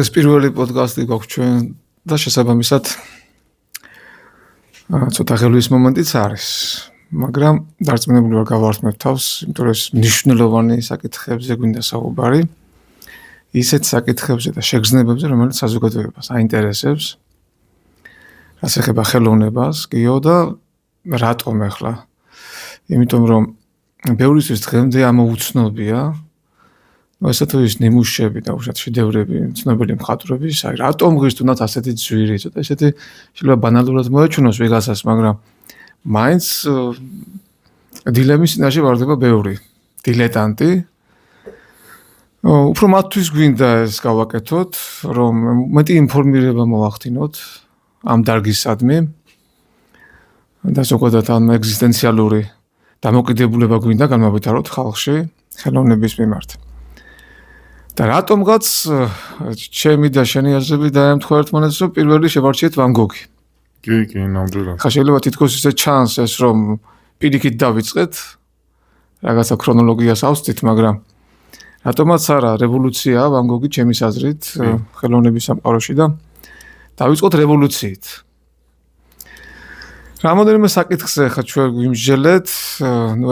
ეს პირველი პოდკასტი გვაქვს ჩვენ და შესაბამისად ცოტა ხელვის მომენტიც არის, მაგრამ დარწმუნებული ვარ გავართმევ თავს, იმიტომ რომ მნიშვნელოვანი საკითხებზე გვინდა საუბარი, ისეთ საკითხებზე და შეგრძნებებზე, რომელიც საზოგადოებას აინტერესებს, რაც ეხება ხელოვნებას, გიო და რატომ ახლა? იმიტომ რომ ბევრისთვის დღემდე ამოუცნობია ესე თუ ის ნიმუშები და უშუალოდ შედევრები, ცნობილი მხატვრების, აი რატომ ღირს თუნდაც ასეთი ძვირი, ცოტა ესეთი შეიძლება ბანალურად მოეჩვენოს ვიღაცას, მაგრამ მაინც დილემის წინაშე ვარდება ბევრი დილეტანტი. უფრო მათთვის გვინდა ეს გავაკეთოთ, რომ მეტი ინფორმირება მოვახდინოთ ამ დარგისადმი და ზოგადად ამ ეგზისტენციალური დამოკიდებულება გვინდა განმავითაროთ ხალხში ხელოვნების მიმართ. და რატომღაც ჩემი და შენი აზრები დაემთხვა ერთმანეთს, რომ პირველი შევარჩიეთ ვან გოგი. კი, ნამდვილად. ხა შეიძლება თითქოს ისე ჩანს ეს, რომ პირიქით დავიწყეთ, რაღაცა ქრონოლოგიას ავსწრით, მაგრამ რატომაც არა რევოლუცია ვან გოგი ჩემის აზრით ხელოვნების სამყაროში და დავიწყოთ რევოლუციით. რამოდენიმე საკითხზე ხა ჩვენ გვიმსჯელეთ,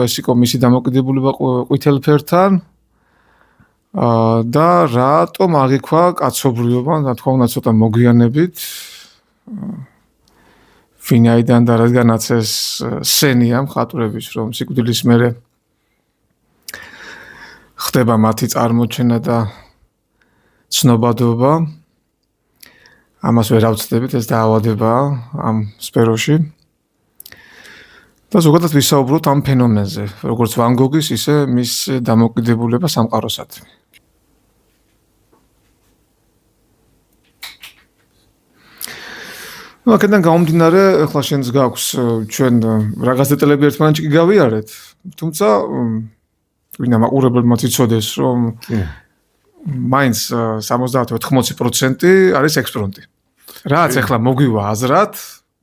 ეს იყო მისი დამოკიდებულება ყვითელ ფერთან. და რატომ აღიქვა კაცობრიობა, რა თქმა უნდა ცოტა მოგვიანებით ვინაიდან და რადგანაც ეს სცენია მხატვრების, რომ სიკვდილის მერე ხდება მათი წარმოჩენა და ცნობადობა, ამას ვერ ავწდებით, ეს დაავადებაა ამ სფეროში. და ზოგადად ვისაუბროთ ამ ფენომენზე, როგორც ვან გოგის, ისე მის დამოკიდებულება სამყაროსადმი. აქედან გამომდინარე, ახლა შენს გაქვს ჩვენ რაღაც დეტალები ერთმანეთში კი გავიარეთ, თუმცა ვინა მაყურებელმა იცოდეს, რომ მაინც 70-80% არის ექსპრომტი. რაც ახლა მოგვივა აზრად,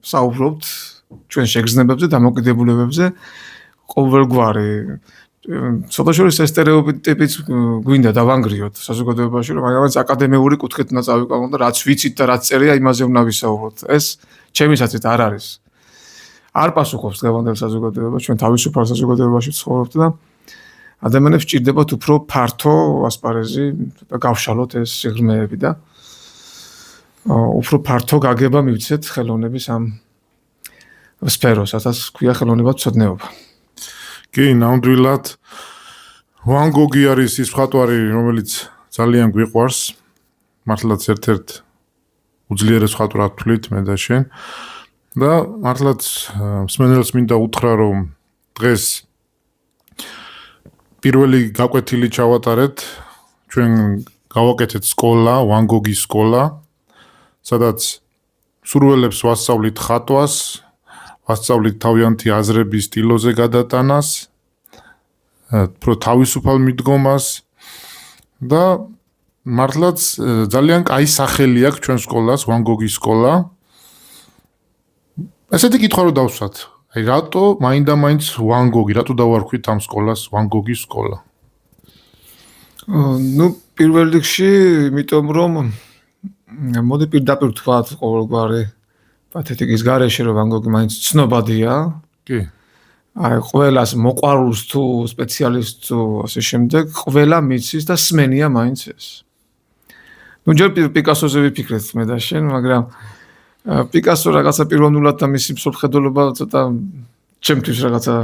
საუბრობთ ჩვენ შეგრძნებებზე, დამოკიდებულებებზე, ყოველგვარი ცოტა შორის ეს სტერეოტიპიც გვინდა დავანგრიოთ საზოგადოებაში, რომ რაღაც აკადემიური კუთხით უნდა წავიყვანოთ და რაც ვიცით და რაც წერია, იმაზე უნდა ვისაუბროთ. ეს ჩემის აზრით არ არის. არ პასუხობს დღევანდელ საზოგადოებას, ჩვენ თავისუფალ საზოგადოებაში ცხოვრობთ და ადამიანებს სჭირდებათ უფრო ფართო ასპარეზი და გავშალოთ ეს სიღრმეები და უფრო ფართო გაგება მივცეთ ხელოვნების ამ სფეროს, რასაც ქვია ხელოვნებათმცოდნეობა. კი, ნამდვილად. ვან გოგი არის ის მხატვარი, რომელიც ძალიან გვიყვარს. მართლაც ერთ-ერთ უძლიერეს მხატვრად ვთვლით მე და შენ. და მართლაც მსმენელს მინდა უთხრა, რომ დღეს პირველი გაკვეთილი ჩავატარეთ. ჩვენ გავაკეთეთ სკოლა, ვან გოგის სკოლა, სადაც სურველებს ვასწავლით ხატვას, ვასწავლით თავიანთი აზრების სტილოზე გადატანას, უფრო თავისუფალ მიდგომას და მართლაც ძალიან კაი სახელი აქვს ჩვენ სკოლას, ვან გოგის სკოლა. ესეთი კითხვა რომ დავსვათ, აი რატო მაინდა-მაინც ვან გოგი, რატო დავარქვით ამ სკოლას ვან გოგის სკოლა? პირველ რიგში, იმიტომ რომ მოდი პირდაპირ ვთქვათ ყოველგვარი პათეტიკის გარეშე, რომ ვან გოგი მაინც ცნობადია. კი. აი ყველას მოყვარულს თუ სპეციალისტს თუ ასე შემდეგ, ყველა მიცის და სმენია მაინც ეს. ჯერ პიკასოზე ვიფიქრეთ მე და შენ, მაგრამ პიკასო რაღაცა პიროვნულად და მისი მსოფლმხედველობა ცოტა ჩემთვის რაღაცა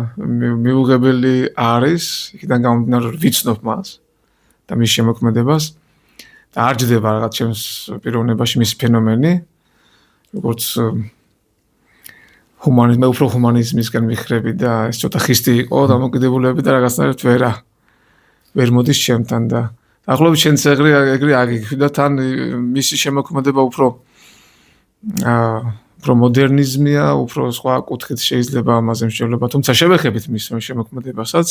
მიუღებელი არის, იქიდან გამომდინარე რომ ვიცნობ მას და მის შემოქმედებას და არ ჯდება რაღაც ჩემს პიროვნებაში მის ფენომენი. როგორც ჰუმანიზმი, უფრო ჰუმანიზმისკენ ვიხრები და ეს ცოტა ხისტი იყო დამოკიდებულები და რაღაცნაირად ვერ მოდის ჩემთან და ახლობით შენც ეგრე აგიქვი და თან მისი შემოქმედება უფრო მოდერნიზმია, უფრო სხვა კუთხით შეიძლება ამაზე მსჯელობა, თუმცა შევეხებით მის შემოქმედებასაც.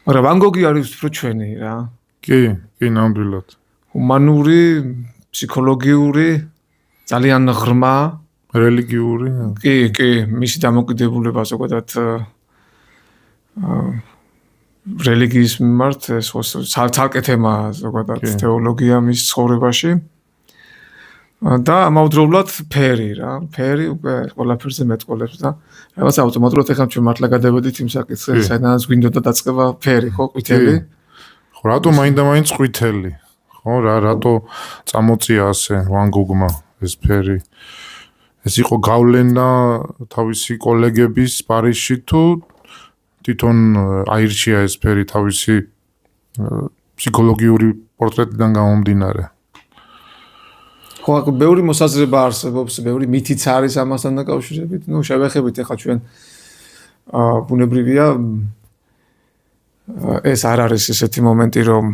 მაგრამ ვან გოგი არის უფრო ჩვენი რა. კი, ნამდვილად. ჰუმანური, ფსიქოლოგიური, ძალიან ღრმა, რელიგიური. კი, მისი დამოკიდებულება ზოგადად რელიგიის მიმართ, ეს ცალკე თემაა ზოგადად თეოლოგია მის ცხოვრებაში. და ამავდროულად ფერი რა, ფერი უკვე ყველაფერზე მეტყოლებს და რაღაც ავტომატურად ეხლა ჩვენ მართლა გადავედით იმ საკითხზე, საიდანაც გვინდოდა დაწყება ფერი, ხო, ყვითელი. ხო, რატო მაინდა-მაინც ყვითელი? ხო, რატო წამოწია ასე ვან გოგმა ეს ფერი? ეს იყო გავლენა თავისი კოლეგების პარიზში თუ თვითონ აირჩია ეს ფერი თავისი ფსიქოლოგიური პორტრეტიდან გამომდინარე? ხო, ბევრი მოსაზრება არსებობს, ბევრი მითიც არის ამასთან დაკავშირებით. ნუ შევეხებით ახლა ჩვენ ბუნებრივია ეს არ არის ესეთი მომენტი, რომ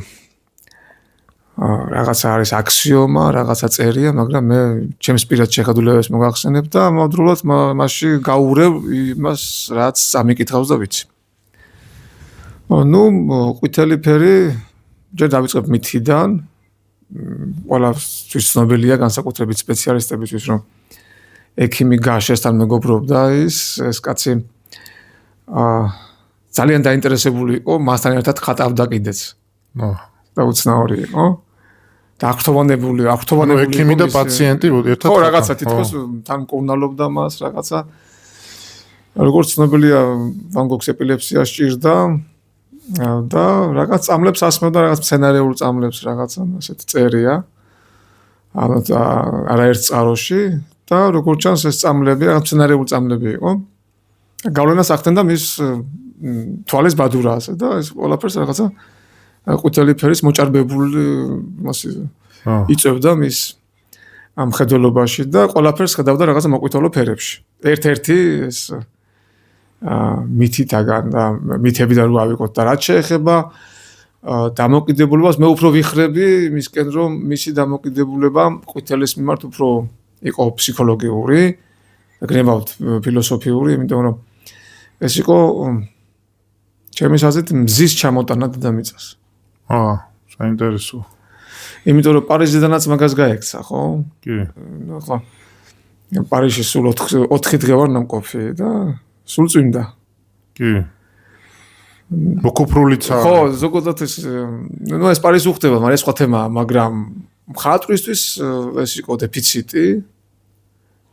რაღაცა არის აქსიომა, რაღაცა წერია, მაგრამ მე ჩემს პირად შეხედულებას მოგახსენებ და ამავდროულად მასში გაურევ იმას, რაც ამიკითხავს და ვიცი. ნუ ყვითელი ფერი ჯერ დავიწყებ მითიდან. ყველასთვის ცნობილია განსაკუთრებით სპეციალისტებისთვის, რომ ექიმი გაშესთან მეგობრობდა ეს კაცი ძალიან დაინტერესებული იყო, მასთან ერთად ხატავდა კიდეც. და უცნაური იყო. და აღფრთოვანებული ექიმი და პაციენტი ერთად. ხო, რაღაცა თითქოს თან მკურნალობდა მას, რაღაცა. როგორც ცნობილია, ვან გოგს ეპილეფსია სჭირდა. და რაღაც წამლებს ასმევდა, რაღაც სცენარიულ წამლებს, რაღაცა ასეთ წერია. არაერთ წყაროში და როგორც ჩანს ეს წამლები, რაღაც სცენარიულ წამლები იყო. გავლენას ახდენდა მის თვალის ბადურაზე და ეს ყველაფერს რაღაცა ყვითელი ფერის მოჭარბებული მასი იწევდა მის ამ ხედველობაში და ყველაფერს ხედავდა რაღაცა მოყვითალო ფერებში. ერთ-ერთი ეს მითითაგან და მითებიდან რო ავიღოთ და რაც შეეხება დამოკიდებულებას მე უფრო ვიხრები მისკენ რომ მისი დამოკიდებულება ყვითელის მიმართ უფრო იყო ფსიქოლოგიური და გნებავთ ფილოსოფიური, იმიტომ რომ ეს იყო ჩემის აზრით მზის ჩამოტანა დედამიწას. საინტერესო. იმიტომ რომ პარიზიდანაც მაგას გაექცა, ხო? კი. ნუ ახლა პარიზში სულ 4 დღე ვარ ნამყოფი და სულ წვიმდა. კი. მოკოფრულიცა. ხო, ზოგადად ეს ნუ ეს პარიზი უხდება, მაგრამ ეს სხვა თემაა, მაგრამ მხატვრისთვის ეს იყო დეფიციტი.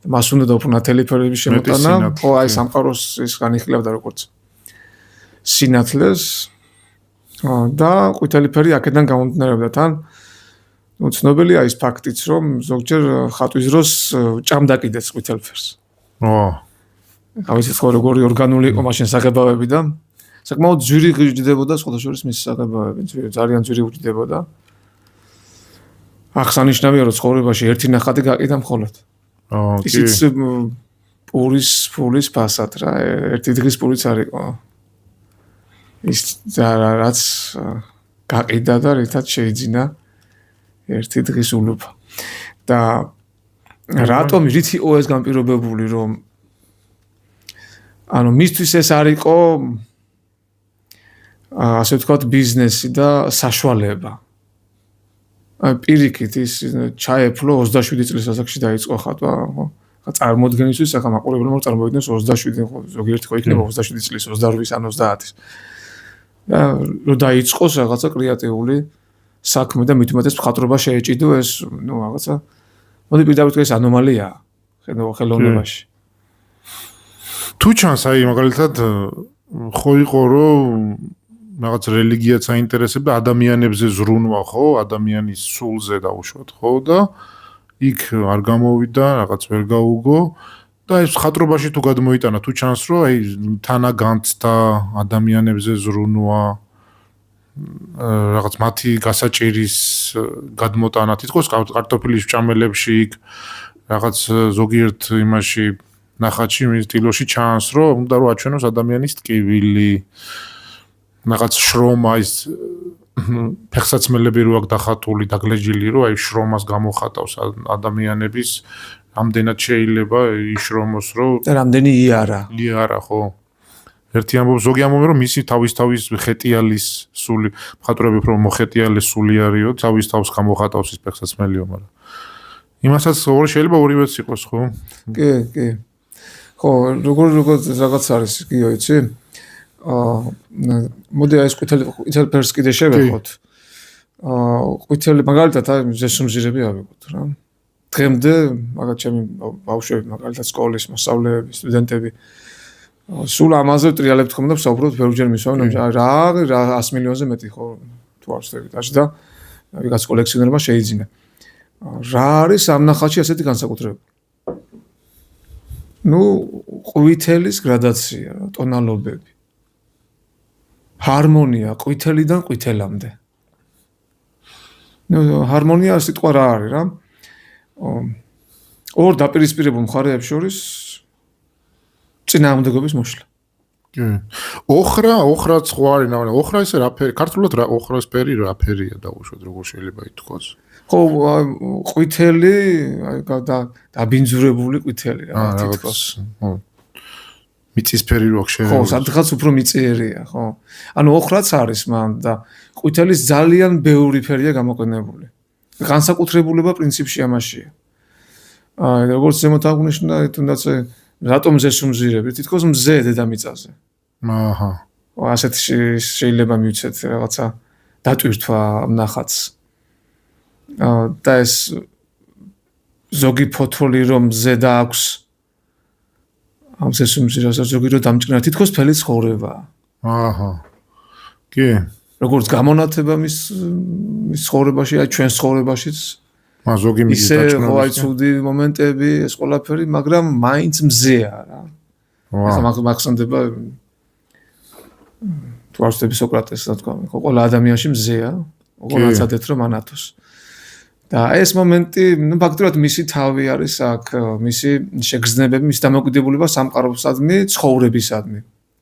მას უნდა უფრო ნათელი ფერების შემოტანა. ხო, აი სამყაროს ის განიხილავდა როგორც სინათლეს და ყვითელი ფერი აქედან გამომდინარეობდა თან. ნუ ცნობილია ის ფაქტიც, რომ ზოგჯერ ხატვის დროს ჭამდა კიდეც ყვითელ ფერს. ავიცით ხო როგორი ორგანული იყო მაშინ საღებავები და საკმაოდ ძვირი გიждდებოდა სხვადასხვა მის საღებავები, ძალიან ძვირი უჯდებოდა. აღსანიშნავია რომ ცხოვრებაში ერთი ნახატი გაყიდა მხოლოდ. ისიც პურის ფასად რა, ერთი დღის პურიც არ იყო. ის რაც გაყიდა და რითაც შეიძინა ერთი დღის ულუფა. და რატომ რითი იყო ეს განპირობებული, რომ ანუ მისთვის ეს არ იყო ასე ვთქვათ ბიზნესი და საშუალება. პირიქით ის ჩაეფლო 27 წლის ასაკში დაიწყო ხატვა, ხო? წარმოდგენისთვის ახლა მაყურებლებმა წარმოვიდგინოს 27, ხო, ზოგიერთი ხო იქნება 27 წლის, 28-ის ან 30-ის. და რომ დაიწყოს რაღაცა კრეატიული საქმე და მით უმეტეს მხატვრობა შეეჭიდო ეს, ნუ რაღაცა მოდი პირდაპირ ეს ანომალიაა ხელოვნებაში. თუ ჩანს აი მაგალითად ხო იყო რომ რაღაც რელიგიაც აინტერესებდა ადამიანებზე ზრუნვა, ხო, ადამიანის სულზე დაუშვათ, ხო და იქ არ გამოვიდა, რაღაც ვერ გაუგო და ეს ხატრობაში თუ გადმოიტანა, თუ ჩანს რომ აი თანაგანცდა ადამიანებზე ზრუნვა, რაღაც მათი გასაჭირის გადმოტანა, თითქოს კარტოფილის ჭამელებში იქ რაღაც ზოგიერთ იმაში ნახატში მის სტილოში ჩანს რომ უნდა რომ აჩვენოს ადამიანის ტკივილი, რაღაც შრომა ის ფეხსაცმელები რო აქვს დახატული, დაგლეჯილი რომ აი შრომას გამოხატავს ადამიანების ამდენად შეიძლება იშრომოს რომ და რამდენი იარა ხო ერთი ამბობს ზოგი ამბობს რომ მისი თავის ხეტიალის სული მხატვრები უფრო მოხეტიალე სული არისო თავის თავს გამოხატავს ის ფეხსაცმელიო მაგრამ იმასაც შეიძლება ორივეც იყოს ხო კი ხო როგორ რაღაც არის გიო იცი მოდი აი ეს ყვითელ ფერს კიდე შევეხოთ ყვითელი მაგალითად აი ზესუმზირები ავიღოთ რა დღემდე მაგათ ჩემი ბავშვები, მაგალითად სკოლის მოსწავლეები, სტუდენტები სულ ამაზე ტრიალებთ ხომ და ვსაუბრობთ ბევრჯერ მისვამენ რა 100 მილიონზე მეტი ხო თუ არ ვცდები და ვიღაც კოლექციონერმა შეიძინა. რა არის ამ ნახატში ასეთი განსაკუთრებული? ყვითელის გრადაცია, ტონალობები. ჰარმონია ყვითელიდან ყვითელამდე. ჰარმონია სიტყვა რა არის რა? ორ დაპირისპირებულ მხარეებს შორის წინააღმდეგობის მოშლა. ოხრა სხვა არის, ოხრა ესე რა ფერი, ქართულად რა ოხრას ფერი რა ფერია დაუშვათ, როგორ შეიძლება ითქვას? ხო, ყვითელი, დაბინძურებული ყვითელი რა თითქოს. ხო. მიწისფერი რო აქვს ხო, სადღაც უფრო მიწიერია, ხო. ანუ ოხრაც არის მან და ყვითელის ძალიან ბევრი ფერია გამოყენებული. განსაკუთრებულება პრინციპში ამაშია. როგორც ზემოთ აღნიშნა, თუნდაც რატომ ზესუმზირები, თითქოს მზე დედამიწაზე. აჰა. ასეთ შეიძლება მივცეთ რაღაცა დატვირთვა ამ ნახატს. და ეს ზოგი ფოთოლი რომ მზე დააქვს ამ ზესუმზირას ზოგი რომ დამჭკნარა, თითქოს ფელი ცხოვრებაა. აჰა. კი. როგორც გამონათება მის ცხოვრებაში, აი ჩვენ ცხოვრებაშიც ზოგი მის დაჭკნარებს. ისე აი ცუდი მომენტები, ეს ყველაფერი, მაგრამ მაინც მზეა რა. ახლა მაგხსენდება თუ არ ვცდები სოკრატეს რა თქვა, ყველა ადამიანში მზეა, ოღონდ აცადეთ რომ ანათოს. და ეს მომენტი, ფაქტობრივად მისი თავი არის აქ, მისი შეგრძნებები, მისი დამოკიდებულება სამყაროსადმი, ცხოვრებისადმი.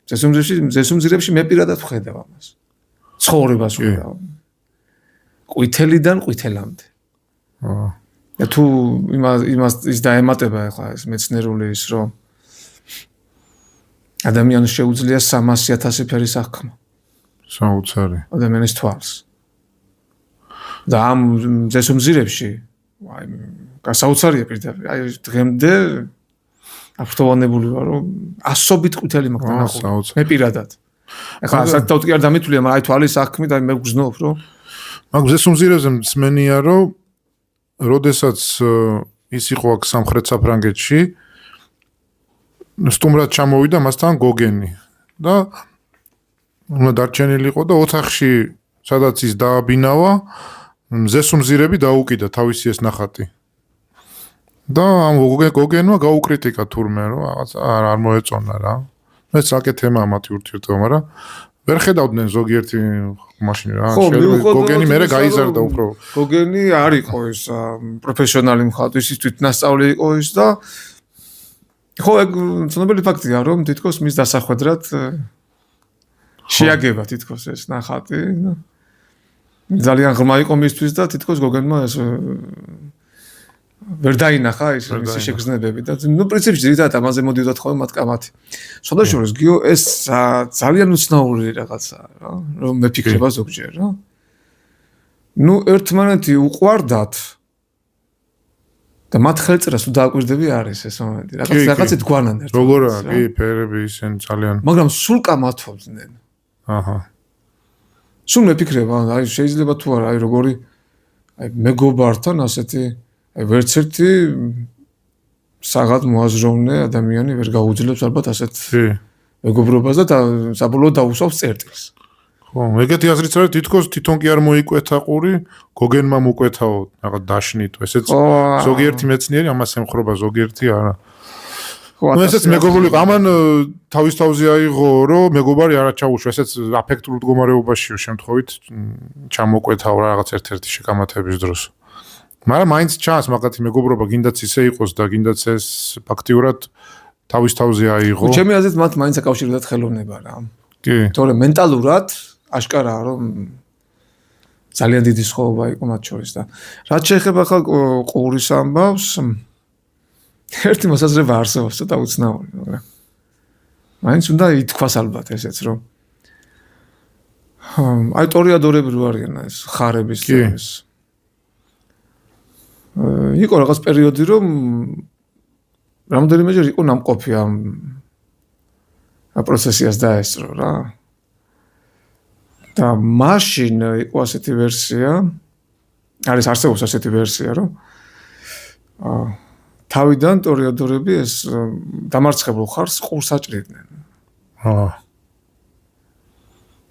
ზესუმზირებში მე პირადად ვხედავ ამას. ცხოვრებას ვხედავ. ყვითელიდან ყვითელამდე. და თუ იმას ის დაემატება ახლა ეს მეცნიერული ის რომ ადამიანს შეუძლია 300,000 ფერის აღქმა. საოცარი. ადამიანის თვალს. და ამ ზესუმზირებში აი გასაოცარია პირდაპირ. აი დღემდე აფრთოვანებული ვარ რომ ასობით ყვითელი მაქვს დანახული. მე პირადად. ახლა საერთოდ კი არ დამითვლია, მაგრამ აი თვალის აღქმით აი მე ვგრძნობ რომ მაგ ზესუმზირებზე მსმენია რომ როდესაც ის იყო აქ სამხრეთ საფრანგეთში სტუმრად ჩამოვიდა მასთან გოგენი და უნდა დარჩენილიყო და ოთახში სადაც ის დააბინავა ზესუმზირები დაუკიდა თავისი ეს ნახატი და ამ გოგენმა გაუკრიტიკა თურმე რომ რაღაც არ მოეწონა რა ეს საკეთ თემაა მათი ურთიერთობა მაგრამ ვერ ხედავდნენ ზოგიერთი მაშინ რა გოგენი მერე გაიზარდა უფრო გოგენი არ იყო ეს პროფესიონალი მხატვარი ის თვითნასწავლი იყო ის და ხო ეგ ცნობილი ფაქტია რომ თითქოს მის დასახვედრად შეაგება თითქოს ეს ნახატი ძალიან ღრმა იყო მისთვის და თითქოს გოგენმა ეს ვერ დაინახა ის შეგრძნებები და პრინციპში ძირითადად ამაზე მოდიოდათ ხოლმე მათკამათი. სხვადასხვა გიო ეს ძალიან უცნაური რაღაცაა რა რომ მეფიქრება ზოგჯერ რა. ერთმანეთი უყვარდათ და მათ ხელწრას თუ დააკვირდები არის ეს მომენტი. რაღაცით გვანან ერთად. როგორაა კი ფერები ისენ ძალიან მაგრამ სულ კამათობდნენ. აჰა. სულ მეფიქრება აი შეიძლება თუ არა აი როგორი აი მეგობართან ასეთი აი ვერც ერთი საღად მოაზროვნე ადამიანი ვერ გაუძლებს ალბათ ასეთ მეგობრობას და საბოლოოდ დაუსვავს წერტილს. ხო, ეგეთი აზრიც არის თითქოს თვითონ კი არ მოიკვეთა ყური, გოგენმა მოკვეთაო, რაღაც დაშნით, ესეც ზოგიერთი მეცნიერი ამას ემხრობა, ზოგიერთი არა. ხო, ესეც მეგობრული ამან თავის თავზე აიღო, რომ მეგობარი არ აჩაუშვა, ესეც აფექტურ მდგომარეობაშიო შემთხვევით ჩამოკვეთაო რაღაც ერთ-ერთი შეკამათების დროს. მაგრამ მაინც ჩანს მაგათი მეგობრობა გინდაც ისე იყოს და გინდაც ეს ფაქტიურად თავის თავზე აიღო. ხო, ჩემი აზრით მათ მაინც აკავშირებდათ ხელოვნება რა. კი. თორემ მენტალურად აშკარაა რომ ძალიან დიდი სხვაობა იყო მათ შორის და რაც შეეხება ხა ყურის ამბავს ერთი მოსაზრება არსებობს ცოტა უცნაური მაგრამ მაინც უნდა ითქვას ალბათ ესეც რომ აი ტორიადორები რო არიან ეს ხარების ეს იყო რაღაც პერიოდი რომ რამდენიმეჯერ იყო ნამყოფი ამ პროცესიას დაესწრო რა და მაშინ იყო ასეთი ვერსია არის არსებობს ასეთი ვერსია რომ თავიდან ტორეადორები ეს დამარცხებულ ხარს ყურს აჭრიდნენ.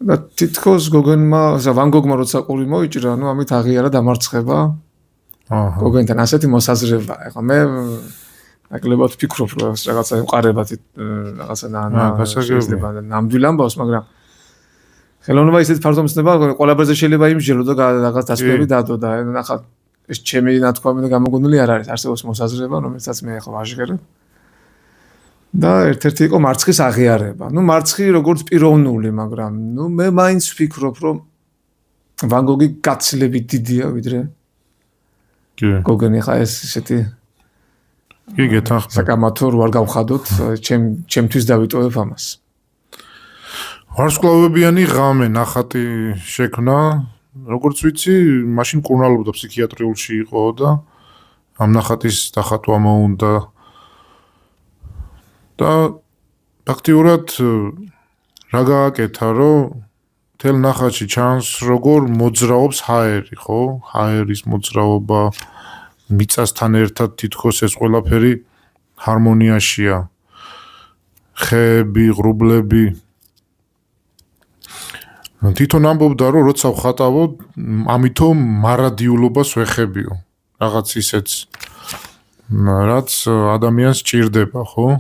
და თითქოს გოგენმა, ვან გოგმა როცა ყური მოიჭრა, ამით აღიარა დამარცხება. გოგენთან ასეთი მოსაზრება. ეხლა მე ნაკლებად ვფიქრობ, რომ რაღაცა ემყარებათ რაღაცა შეიძლება ნამდვილ ამბავს, მაგრამ ხელოვნება ისეთ ფართომცნება, ყველაფერზე შეიძლება იმსჯელო და რაღაც დასკვები დადო და ნახა ეს ჩემი ნათქვამი და გამოგონილი არ არის, არსებობს მოსაზრება, რომელსაც მე ახლა ვაჟღერებ. და ერთ-ერთი იყო მარცხის აღიარება. მარცხი როგორც პიროვნული, მაგრამ მე მაინც ვფიქრობ, რომ ვან გოგი გაცილებით დიდია ვიდრე გოგენი ხა ეს ისეთი კი გეთანხმება. საკამათო რო არ გავხადოთ, ჩემთვის დავიტოვებ ამას. ვარსკვლავებიანი ღამე ნახატი შექმნა, როგორც ვიცი, მაშინ კურნალობდა ფსიქიატრიულში იყო და ამ ნახატის დახატვა მოუნდა და ფაქტიურად რა გააკეთა, რომ თელ ნახატში ჩანს როგორ მოძრაობს ჰაერი, ხო? ჰაერის მოძრაობა მიწასთან ერთად თითქოს ეს ყველაფერი ჰარმონიაშია. ხეები, ღრუბლები. თვითონ ამბობდა, რომ როცა ვხატავო, ამიტომ მარადიულობას ვეხებიო. რაღაც ისეც რაც ადამიანს ჭირდება, ხო?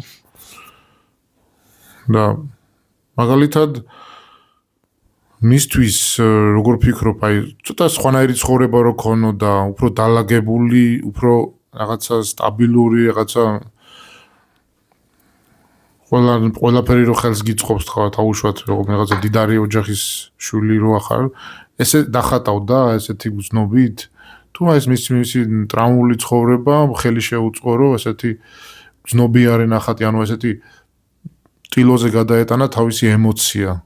და მაგალითად მისთვის როგორ ფიქრობ, ცოტა სხვანაირი ცხოვრება რო ქონოდა, უფრო დალაგებული, უფრო რაღაცა სტაბილური, რაღაცა ყველაფერი რო ხელს გიწყობს თქვა თავუშვათ, როგორ რაღაცა დიდარი ოჯახის შვილი რო ახარ, ესე დახატავდა ესეთი გზნობით, თუ ეს მისი ტრაუმული ცხოვრება ხელი შეუწყო, რომ ესეთი გზნობიარე ნახატი, ანუ ესეთი ტილოზე გადაეტანა თავისი ემოცია.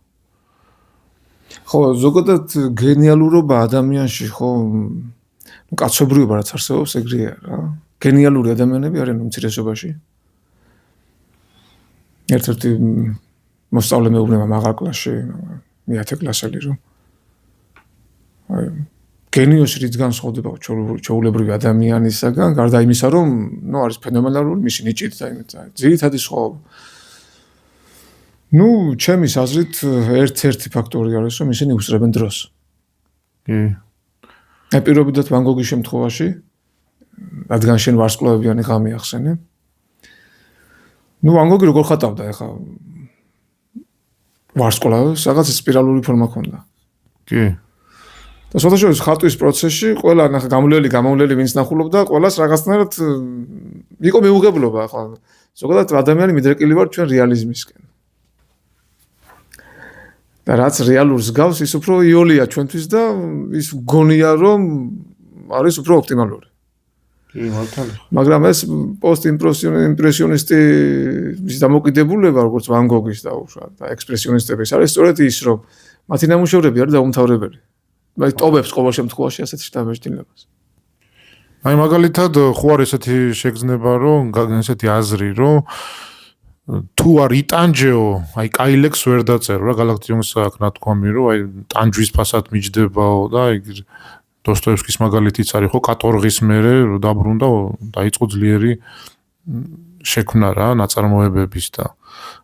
ხო, ზოგადად გენიალურობა ადამიანში, ხო, კაცობრიობა რაც არსებობს, ეგრეა რა. გენიალური ადამიანები არიან უმცირესობაში. ერთ-ერთი მოსწავლე მეუბნება მაღალ კლასში, მე-10 კლასელი რომ გენიოსი რით განსხვავდება ჩვეულებრივი ადამიანისაგან, გარდა იმისა, რომ არის ფენომენალური მისი ნიჭით და იმით. ძირითადი სხვაობა. ჩემის აზრით ერთ-ერთი ფაქტორი არის, რომ ისინი უსწრებენ დროს. პირობითად ვან გოგის შემთხვევაში, რადგან შენ ვარსკვლავებიანი ღამე ახსენე. ვან გოგი როგორ ხატავდა ახლა ვარსკვლავს, რაღაც სპირალური ფორმა ჰქონდა. კი. და შესაძლოა ხატვის პროცესში ყველა ნახა გამოვლელი ვინც ნახულობდა, ყველას რაღაცნაირად იყო მეუღებლობა ახლა. ზოგადად ადამიანი მიდრეკილი ვარ ჩვენ რეალიზმისკენ. და რაც რეალურს გავს, ის უფრო იოლია ჩვენთვის და ის გონია რომ არის უფრო ოპტიმალური. კი, მართალია. მაგრამ ეს პოსტ-იმპრესიონისტი ის დამოკიდებულება, როგორც ვან გოგის და უშუალოდ და ექსპრესიონისტების არის სწორედ ის, რომ მათი ნამუშევრები არის დაუმთავრებელი. ტოვებს ყოველ შემთხვევაში ასეთ შთაბეჭდილებას. მაგალითად, ხო არის ესეთი შეგრძნება, რომ ესეთი აზრი, რომ თუ არ იტანჯეო, კაილექს ვერ დაწერო რა გალაქტიონს აქ ნათქვამი, რომ ტანჯვის ფასად მიჯდებაო და დოსტოევსკის მაგალითიც არის, ხო, კატორღის მერე დაბრუნდა, დაიწყო ძლიერი შექმნა რა ნაწარმოებების და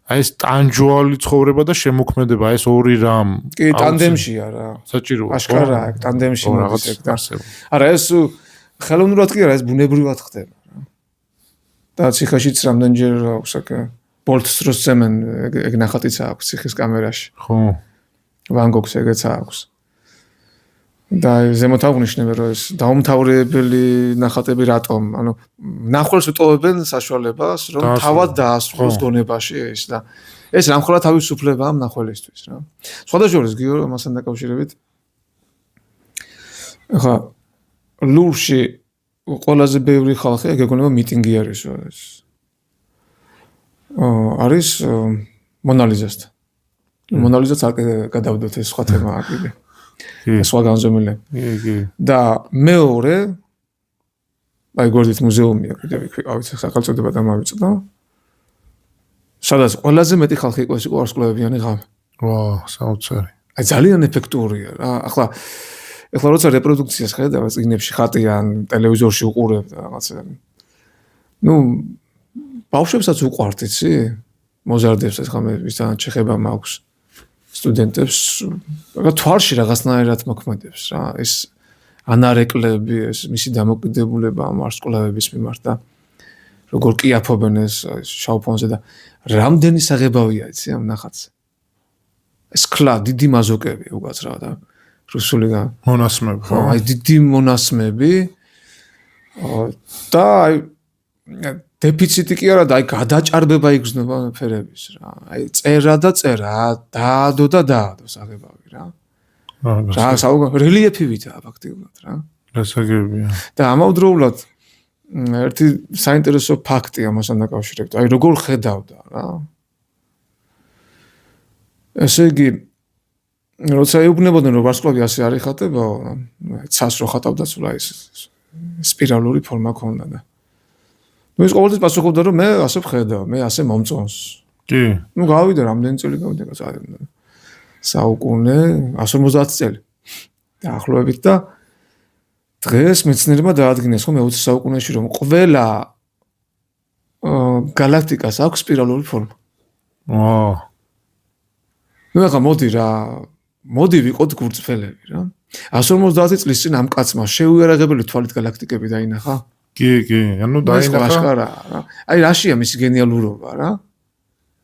ეს ტანჯვალი ცხოვრება და შემოქმედება, ეს ორი რამ. კი, ტანდემშია რა. საჭიროა. აშკარა, ტანდემში რაღაც არსებობს. არა, ეს ხელოვნურად კი არა, ეს ბუნებრივად ხდება რა. და ციხეშიც რამდენჯერ აქვსაკა ბოლტს დროს წემენ ეგ ნახატიც აქვს ციხის კამერაში. ხო. ვან გოგს ეგეც აქვს. და ზემოთ აღნიშნები, რომ ეს დაუმთავრებელი ნახატები რატომ, ანუ ნახულს უტოვებენ საშუალებას, რომ თავად დაასრულოს გონებაში ეს და ეს რამხელა თავისუფლება ამ ნახველისთვის რა. სხვადასხვა გიო ამასთან დაკავშირებით. ახლა ლურში ყველაზე ბევრი ხალხი ეგონება მიტინგი არის ეს. არის მონალიზასთან. მონალიზაც არ გადავდოთ ეს სხვა თემაა კიდე. სხვა განზომილება. კი. და მეორე გვერდით მუზეუმია კიდევ ვიყავით სახელწოდება დამავიწყდა. სადაც ყველაზე მეტი ხალხი იყო ეს იყო ვარსკვლავებიანი ღამე. საოცარი. ძალიან ეფექტურია რა. ახლა როცა რეპროდუქციას ხედავ წიგნებში ხატიან, ტელევიზორში უყურებ და რაღაცა ნუ ბავშვებსაც უყვართ, იცი? მოზარდებს ხა მე ვისთან შეხება მაქვს სტუდენტებს, რა თვალში რაღაცნაირად მოქმედებს რა, ეს ანარეკლები, ეს მისი დამოკიდებულება ამ ვარსკვლავების მიმართ და როგორ კი აფობენ ეს შავ ფონზე და რამდენი საღებავია იცი ამ ნახატზე. ეს ქლა დიდი მაზოკები უკაცრავ და რუსული მონასმები. ხო, აი დიდი მონასმები და აი დეფიციტი კი არა და აი გადაჭარბება იგრძნობა ფერების რა. აი წერა და წერა, დაადო და დაადო საღებავი რა. რა რელიეფივითაა ფაქტიურად რა. გასაგებია. და ამავდროულად ერთი საინტერესო ფაქტი ამასთან დაკავშირებით. აი როგორ ხედავდა რა. ესე იგი როცა ეუბნებოდნენ რომ ვარსკვლავი ასე არ იხატებაო, ცას რო ხატავდა სულ აი ეს სპირალური ფორმა ქონდა და ნუ ის ყოველთვის პასუხობდა რომ მე ასე ვხედავ, მე ასე მომწონს. კი. ნუ გავიდა რამდენი წელი გავიდა საუკუნე 150 წელი დაახლოებით და დღეს მეცნიერებმა დაადგინეს რომ მე 20 საუკუნეში რომ ყველა გალაქტიკას აქვს სპირალური ფორმა. ნუ ახლა მოდი ვიყოთ გურწფელები რა. 150 წლის წინ ამ კაცმა შეუიარაღებელი თვალით გალაქტიკები დაინახა. კი, ანუ დაინახა რა. აი რაშია მისი გენიალურობა რა.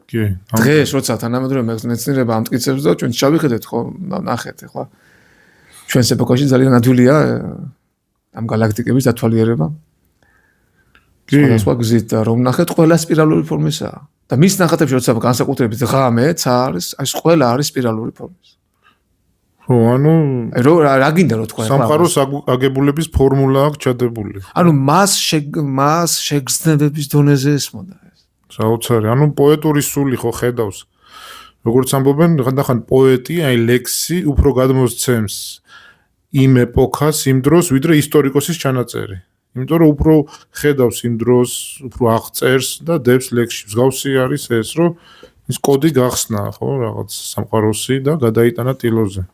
კი. დღეს როცა თანამედროვე მეცნიერება ამტკიცებს და ჩვენ შევიხედეთ ხო, ნახეთ ახლა. ჩვენს ეპოქაში ძალიან ადვილია ამ გალაქტიკების დათვალიერება. კი. სხვა გზით და რომ ნახეთ ყველა სპირალური ფორმისაა. და მის ნახატებში როცა განსაკუთრებით ღამეც არის, აი ყველა არის სპირალური ფორმის. ხო, ანუ რა გინდა რომ თქვა? სამყაროს აგებულების ფორმულა აქვს ჩადებული. ანუ მას შეგრძნებების დონეზე ესმოდა ეს. საოცარი, ანუ პოეტური სული ხო ხედავს. როგორც ამბობენ, ხანდახან პოეტი, აი ლექსი უფრო გადმოსცემს იმ ეპოქას, იმ დროს, ვიდრე ისტორიკოსის ჩანაწერი. იმიტომ რომ უფრო ხედავს იმ დროს, უფრო აღწერს და დებს ლექსში. მსგავსი არის ეს, რომ ის კოდი გახსნა, ხო, რაღაც სამყაროსი და გადაიტანა ტილოზე.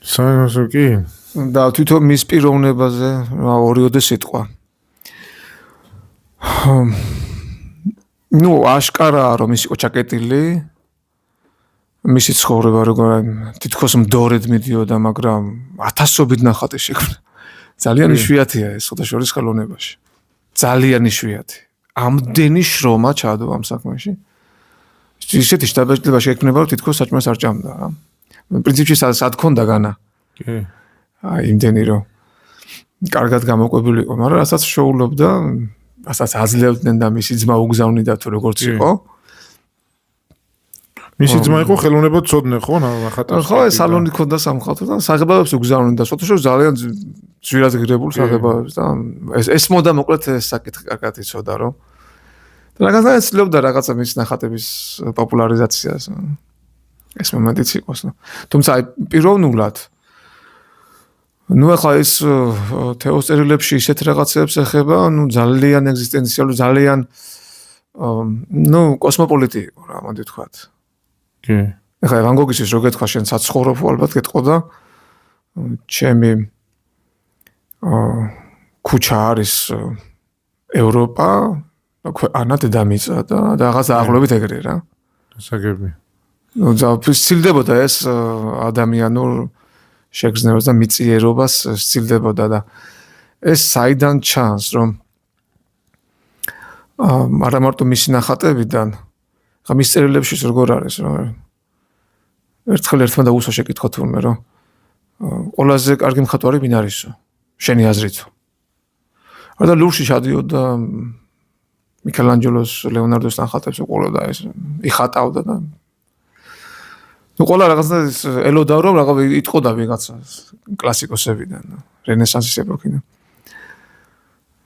საერთოდ კი. და თვითონ მის პიროვნებაზე ორიოდე სიტყვა. ნუ აშკარაა რომ ის იყო ჩაკეტილი. მისი ცხოვრება როგორ თითქოს მდორედ მიდიოდა, მაგრამ ათასობით ნახატი შექმნა. ძალიან იშვიათია ეს ხოთაშორის ხელოვნებაში. ძალიან იშვიათი. ამდენი შრომა ჩადო ამ საქმეში. ისეთი შტაბეჭდილება შექმნება, რომ თითქოს საჭმელს არ ჭამდა რა. პრინციპში სად ქონდა განა. კი. აი იმდენი რომ კარგად გამოყვებული იყო, მაგრამ რასაც შოულობდა, რასაც აძლევდნენ და მისი ძმა უგზავნიდა თუ როგორც იყო. მისი ძმა იყო ხელოვნება ცოდნე ხო ნახატებს. ხო, ეს სალონი ქონდა სამხატვრო და საღებავებს უგზავნიდა. სოთაშორის ძალიან ძვირად ღირებულ საღებავებს და ეს მოდა მოკლედ საკითხი კარგად იცოდა რომ და რაღაცა ეცლებდა რაღაცა მის ნახატების პოპულარიზაციას. ეს მომენტიც იყოს. თუმცა აი პიროვნულად ნუ ახლა ეს თეოს წერილებში ისეთ რაღაცებს ეხება, ნუ ძალიან ეგზისტენციალური, ძალიან ნუ კოსმოპოლიტი იყო რა, მოდი ვთქვათ. კი. ახლა ვან გოგის ის რო გეთქვა შენ საცხოვრებო ალბათ გეტყოდა. ჩემი ქუჩა არის ევროპა, ქვეყანა დედამიწა და რაღაც ახლობით ეგრე რა. გასაგები. ნუ ცდილდებოდა ეს ადამიანურ შეგრძნებას და მიწიერობას ცდილდებოდა და ეს საიდან ჩანს რომ არა მარტო მისი ნახატებიდან ხა მის წერილებში როგორ არის რომ ერთხელ ერთმა დაუსვა შეკითხვა თურმე რომ ყველაზე კარგი მხატვარი ვინ არისო შენი აზრით და ლურში შადიოდა მიქელანჯელოს ლეონარდოს ნახატებს უყურებდა ეს იხატავდა და ნუ ყველა რაღაცა ელოდა რომ რაღაც იტყოდა ვიღაცა კლასიკოსებიდან რენესანსის ეპოქიდან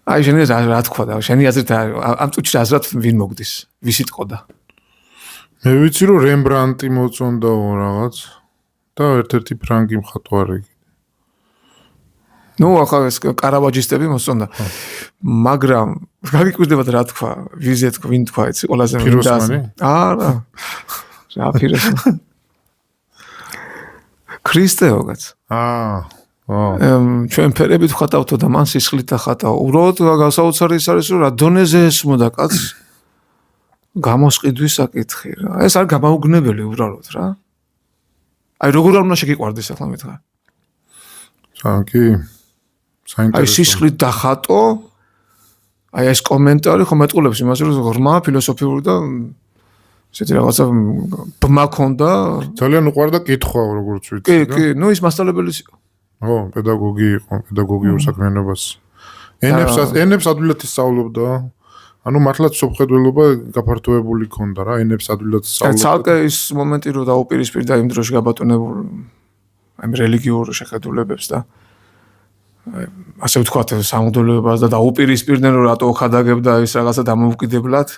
აი შენი რა თქვა და შენი აზრით ამ წუთში აზრად ვინ მოგდის ვის იტყოდა მე ვიცი რომ რემბრანტი მოწონდაო რაღაც და ერთ-ერთი ფრანგი მხატვარი ნუ ახლა ეს კარავაჯისტები მოსწონდა მაგრამ გაგიკვირდებათ რა თქვა ვიზე თქვა ვინ თქვა იცი ყველაზე პიროსმანი არა რა პიროსმანი ქრისტეოგაც ჩვენ ფერებით ვხატავთო და მან სისხლით ახატავ. უბრალოდ გასაოცარი ის არის, რომ რა დონეზე ესმოდა კაცს გამოსყიდვის საკითხი რა. ეს არ გამაუგნებელი უბრალოდ რა. აი როგორ არ უნდა შეგიყვარდეს ახლა მითხრა. კი. საინტერესო. აი სისხლით დახატო. აი ეს კომენტარი ხომ მეტყულებს იმას, რომ ღრმა ფილოსოფიური და ესეთი რაღაცა ბმა ქონდა. ძალიან უყვარდა კითხვა როგორც ვიცი. კი, ნუ ის მასწავლებელიც იყო. ხო, პედაგოგი იყო, პედაგოგიურ საქმიანობას. ენებს ადვილად ისწავლობდა. ანუ მართლაც სოფხედველობა გაფართოებული ქონდა რა, ენებს ადვილად სწავლობდა. ცალკე ის მომენტი რომ დაუპირისპირდა იმ დროში გაბატონებულ აი რელიგიურ შეხედულებებს და ასე ვთქვათ სამღვდელოებას და დაუპირისპირდნენ რომ რატო ხადაგებდა ის რაღაცა დამოუკიდებლად.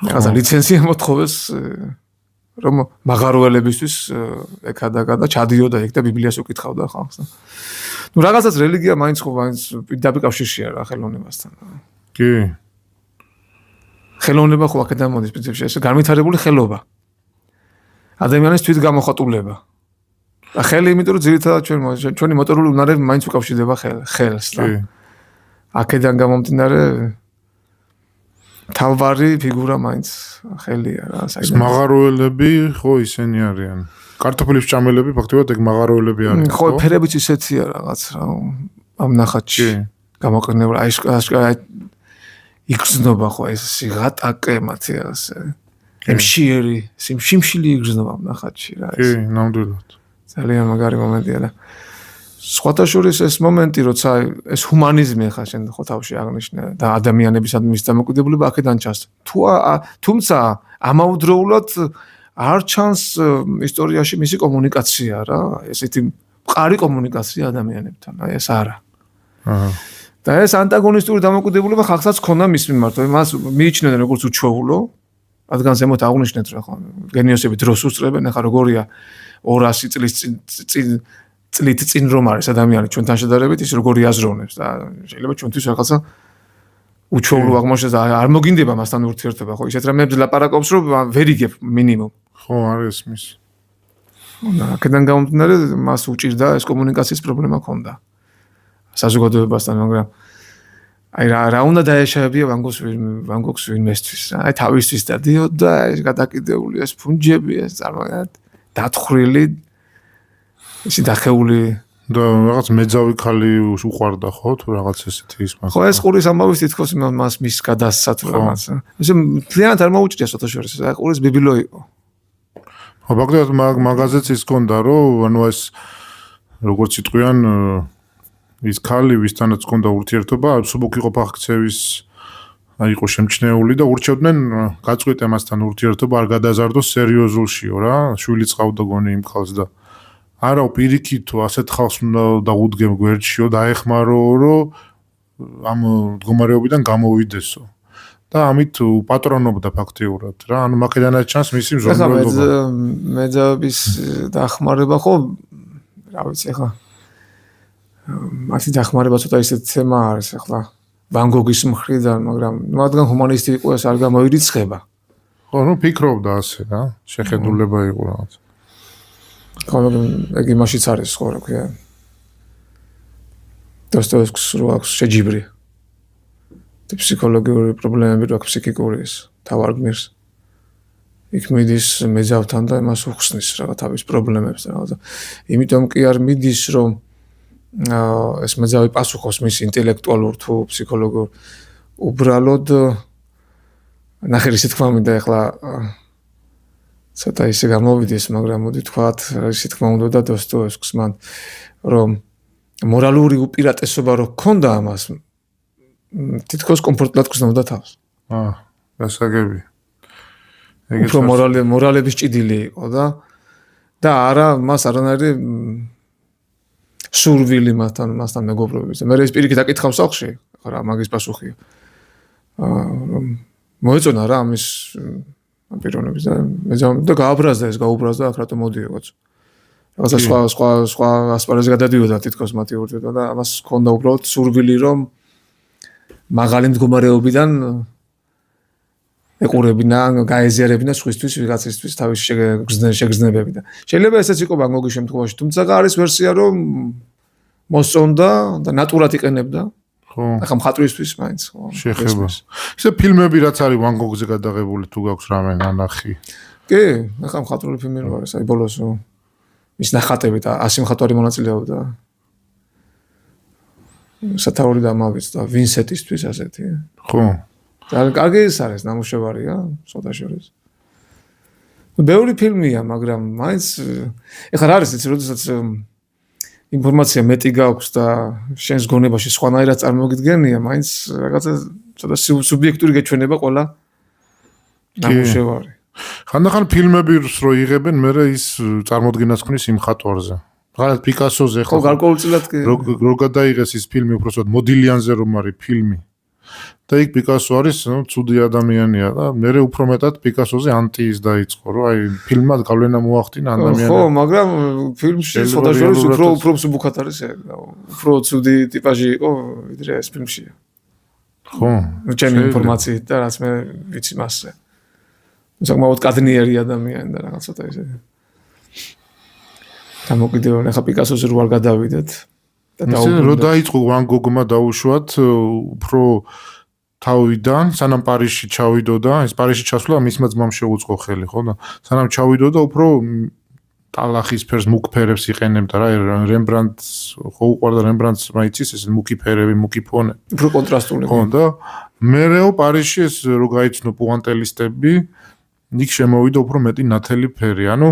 რაღაცა ლიცენზია მოთხოვეს რომ მაღაროელებისთვის ეკადაგა და ჩადიოდა იქ და ბიბლიას უკითხავდა ხალხს. ნუ რაღაცას რელიგია მაინც პირდაპირ კავშირშია რა ხელოვნებასთან. კი. ხელოვნება ხო აქედან მოდის პრინციპში ეს განვითარებული ხელობა. ადამიანის თვით გამოხატულება. და ხელი იმიტომ რომ ძირითადად ჩვენი მოტორული უნარები მაინც უკავშირდება ხელს რა. კი. აქედან გამომდინარე თავარი ფიგურა მაინც ხელია რა. მაღაროელები ხო ისინი არიან. კარტოფილის ჭამელები ფაქტობრივად ეგ მაღაროელები არიან. ხო ფერებიც ისეთია რაღაც რა ამ ნახატში. გამოყენებული აი იგრძნობა ხო ეს სიღატაკე მათი ასე. ემშიერი, სიმშიმშილი იგრძნობა ამ ნახატში რა ეს. კი, ნამდვილად. ძალიან მაგარი მომენტია და სხვათა შორის ეს მომენტი როცა ეს ჰუმანიზმი ხა შენ ხო თავში აღნიშნე და ადამიანებისადმი დამოკიდებულება აქედან ჩანს. თუმცა ამავდროულად არ ჩანს ისტორიაში მისი კომუნიკაცია რა, ესეთი მყარი კომუნიკაცია ადამიანებთან, აი ეს არა. აჰა. და ეს ანტაგონისტური დამოკიდებულება ხალხსაც ქონდა მის მიმართ, მას მიიჩნევდნენ როგორც უჩვეულო, რადგან ზემოთ აღნიშნეთ რა ხო გენიოსები დროს უსწრებენ, ახლა როგორია 200 წლით წინ რომ არის ადამიანი ჩვენთან შედარებით ის როგორი აზროვნებს და შეიძლება ჩვენთვის რაღაცა უჩვეულო აღმოჩნდეს და არ მოგინდება მასთან ურთიერთობა ხო ისეთ რამეებს ლაპარაკობს რომ ვერ იგებ მინიმუმ ხო არის მის და აქედან გამომდინარე მას უჭირდა ეს კომუნიკაციის პრობლემა ქონდა საზოგადოებასთან მაგრამ აი რა უნდა დაეშავებია ვან გოგს ვინმესთვის აი თავისთვის დადიოდა ეს გადაკიდებული ეს ფუნჯები ეს წარმოგიდგენთ დათხრილი ისი დახეული და რაღაც მეძავი ხალი უყვარდა ხო თუ რაღაც ესეთი ის მაგ ხო ეს ყურის ამბავის თითქოს მას მის გადასცათ რაღაც ესე ძალიან არ მოუჭრია სოთაშორის ეს ყურის ბიბილო იყო ხო ბაგდად მაგაზეც ის ქონდა რომ ანუ ეს როგორც იტყვიან ის ხალი ვისთანაც ქონდა ურთიერთობა სუბუქი ყოფა ქცევის აი იყო შემჩნეული და ურჩევდნენ გაწყვეტ ამასთან ურთიერთობა არ გადაზარდოს სერიოზულშიო რა შვილი წავდა გონი იმ ხალს და არა პირიქით თუ ასეთ ხალხს უნდა დაუდგემ გვერდშიო დაეხმარო რომ ამ მდგომარეობიდან გამოვიდესო და ამით პატრონობდა ფაქტიურად რა ანუ მაგედანაც ჩანს მისი მზრუნველობა მეძავების დახმარება ხო რა ვიცი ხა მათი დახმარება ცოტა ისეთ თემა არის ახლა ვან გოგის მხრიდან მაგრამ რადგან ჰუმანისტი იყო ეს არ გამოირიცხება ხო ნუ ფიქრობდა ასე რა შეხედულება იყო რაღაც ხო ეგ იმაშიც არის ხო რა ქვია დოსტოევსკის რო აქვს შეჯიბრი ფსიქოლოგიური პრობლემები რო აქვს ფსიქიკური ის თავარ გმირს იქ მიდის მეძავთან და იმას უხსნის რა თავის პრობლემებს რაღაცა იმიტომ კი არ მიდის რომ ეს მეძავი პასუხობს მის ინტელექტუალურ თუ ფსიქოლოგიურ უბრალოდ ნახე ისე თქმა მინდა ახლა ცოტა ისე გამოვიდეს მაგრამ მოდი თქვათ ისე თქმა უნდა და დოსტოევსკის მან რომ მორალური უპირატესობა რო ქონდა ამას თითქოს კომფორტულად გრძნობდა თავს გასაგები ეგეც მორალების ჭიდილი იყო და არა მას არანაირი სურვილი მასთან მეგობრობის. მე ეს პირიქით აკითხავს სახში, რა მაგის პასუხია. მოეწონა რა ამის პიროვნების და გააბრაზდა ეს გაუბრაზდა აქ რატომ მოდიოღაც. რაღაცა სხვა ასპარეზზე გადადიოდა თითქოს მათი ურთიერთობა და ამას ჰქონდა უბრალოდ სურვილი რომ მაღალი მდგომარეობიდან ეყურებინა, გაეზიარებინა სხვისთვის ვიღაცისთვის თავის შეგრძნებები და შეიძლება ესეც იყო ვან გოგის შემთხვევაში, თუმცა არის ვერსია რომ მოსწონდა და ნატურად იყენებდა. ხო. ახლა მხატვრისთვის მაინც ხო. შეხება. ისე ფილმები რაც არის ვან გოგზე გადაღებული თუ გაქვს რამე ნანახი. კი, ახლა მხატვრული ფილმი რა არის, აი ბოლოს მის ნახატებით 100 მხატვარი მონაწილეობდა. სათაური დამავიწყდა ვინსეტისთვის ასეთი. ხო. ძალიან კარგი ის არის ნამუშევარია, სოდა შორის. ბევრი ფილმია, მაგრამ მაინც ეხლა რა არის, როდესაც ინფორმაცია მეტი გაქვს და შენს გონებაში სხვანაირად წარმოგიდგენია, მაინც რაღაცა ცოტა სუბიექტური გეჩვენება ყველა ნამუშევარი. ხანდახან ფილმებს რო იღებენ, მე ის წარმოდგენას ქნის იმ ხატვარზე. რაღაც პიკასოზე ხო, გარკვეულწილად კი. რო გადაიღეს ის ფილმი, უბრალოდ მოდილიანზე რომ არის ფილმი. და იქ პიკასო არის, ცუდი ადამიანია და მე უფრო მეტად პიკასოზე ანტიის დაიწყო, რომ აი ფილმმა გავლენა მოახდინა ადამიანებს. ხო, მაგრამ ფილმში სოდა შორის უფრო მსუბუქად არის, უფრო ცუდი ტიპაჟი იყო, ვიდრე ეს ფილმშია. ხო. ჩემი ინფორმაციით და რაც მე ვიცი მასზე. საკმაოდ კადნიერი ადამიანი და რაღაც ცოტა ისე. დამოკიდებული ახლა პიკასოზე რო არ გადავიდეთ და რო დაიწყო ვან გოგმა დაუშვათ უფრო თავიდან, სანამ პარიზში ჩავიდოდა, ეს პარიზში ჩასვლა მისმა ძმამ შეუწყო ხელი, ხო და სანამ ჩავიდოდა უფრო ტალახის ფერს მუქ ფერებს იყენებდა რა, რემბრანდს ხო უყვარდა რემბრანდს მაიცის ეს მუქი ფერები, მუქი ფონები. უფრო კონტრასტული. ხო და მერეო პარიზში ეს რო გაიცნო პუანტელისტები, იქ შემოვიდა უფრო მეტი ნათელი ფერი. ანუ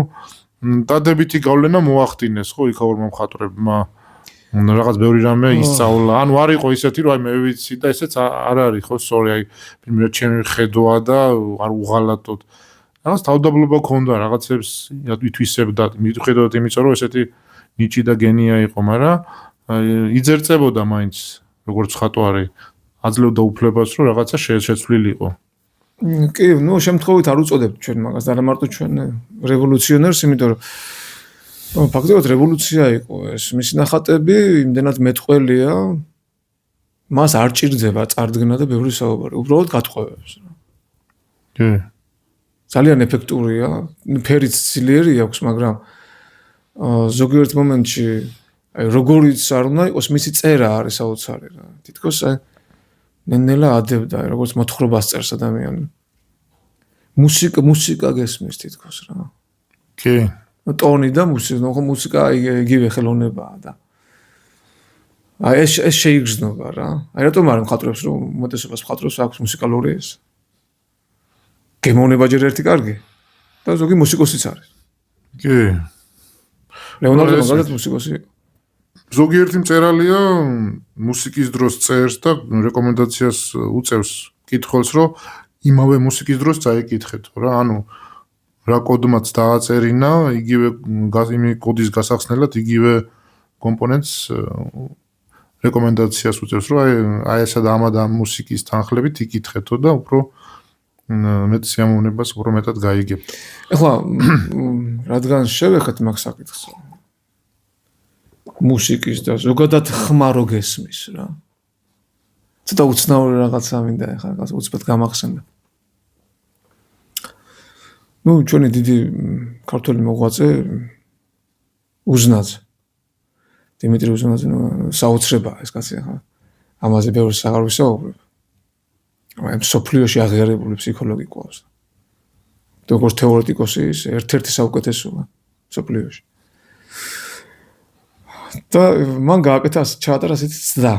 დადებითი გავლენა მოახდინეს ხო იქაურმა მხატვრებმა. რაღაც ბევრი რამე ისწავლა. ანუ არ იყო ისეთი რომ აი მე ვიცი და ესეც არ არის ხო სწორი აი მე ჩემი ხედვა და არ უღალატოთ. რაღაც თავდაბლობა ქონდა რაღაცებს ითვისებდა მიუხედავად იმისა რომ ესეთი ნიჭი და გენია იყო, მაგრამ იძერწებოდა მაინც როგორც ხატვარი აძლევდა უფლებას რომ რაღაცა შეცვლილიყო. კი, შემთხვევით არ უწოდებთ ჩვენ მაგას და არა მარტო ჩვენ რევოლუციონერს, იმიტომ რომ ფაქტობრივად რევოლუცია იყო ეს. მისი ნახატები იმდენად მეტყველია, მას არ ჭირდება წარდგენა და ბევრი საუბარი, უბრალოდ გატყვევებს. კი. ძალიან ეფექტურია, ფერიც ძლიერი აქვს, მაგრამ ზოგიერთ მომენტში აი როგორიც არ უნდა იყოს, მისი წერა არის საოცარი რა. თითქოს აი ნელა ადებდა, როგორც მოთხრობას წერს ადამიანი. მუსიკა გესმის თითქოს რა. კი. ტონი და მუსიკა იგივე ხელოვნებაა და აი ეს შეიგრძნობა რა. აი რატომ არ მხატვრებს რომ უმეტესობას მხატვრებს აქვს მუსიკალური ეს გემოვნება ჯერ ერთი კარგი და ზოგი მუსიკოსიც არის. კი. ლეონარდო მაგალითად მუსიკოსი. ზოგიერთი მწერალია მუსიკის დროს წერს და რეკომენდაციას უწევს კითხვას რომ იმავე მუსიკის დროს წაიკითხეთო რა. ანუ რა კოდმაც დააწერინა, იგივე იმი კოდის გასახსნელად იგივე კომპონენტს რეკომენდაციას უწევს, რომ აი ესა და ამ მუსიკის თანხლებით იკითხეთო და უფრო მეტ სიამოვნებას უფრო მეტად გაიგებთ. ეხლა რადგან შევეხეთ მაგ საკითხს. მუსიკის და ზოგადად ხმარო გესმის რა. ცოტა უცნაური რაღაცა მინდა ეხლა რაღაც უცბად გამახსენდა. ჩვენი დიდი ქართველი მოღვაწე უზნაძე. დიმიტრი უზნაძე საოცრებაა ეს კაცი ახლა. ამაზე ბევრს აღარ ვისაუბრებ. აი სოფლიოში აღიარებული ფსიქოლოგი ყავს. როგორც თეორეტიკოსი ის ერთ-ერთი საუკეთესოა სოფლიოში. და მან გააკეთა ჩაატარა ასეთი ცდა.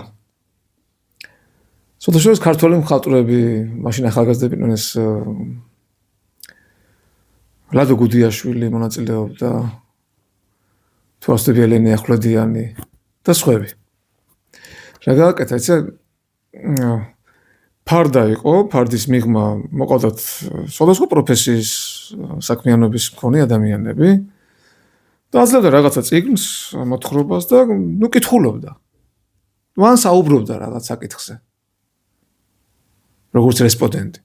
სოფლიოს ქართველი მხატვრები, მაშინ ახალგაზრდები ეს ლადო გუდიაშვილი მონაწილეობდა, თვალსტები ელენე ახვლედიანი და სხვები. რა გააკეთა, იცი ფარდა იყო, ფარდის მიღმა მოყავდათ სხვადასხვა პროფესიის საქმიანობის მქონე ადამიანები და აძლევდა რაღაცა წიგნს, მოთხრობას და კითხულობდა. მან საუბრობდა რაღაც საკითხზე. როგორც რესპონდენტი.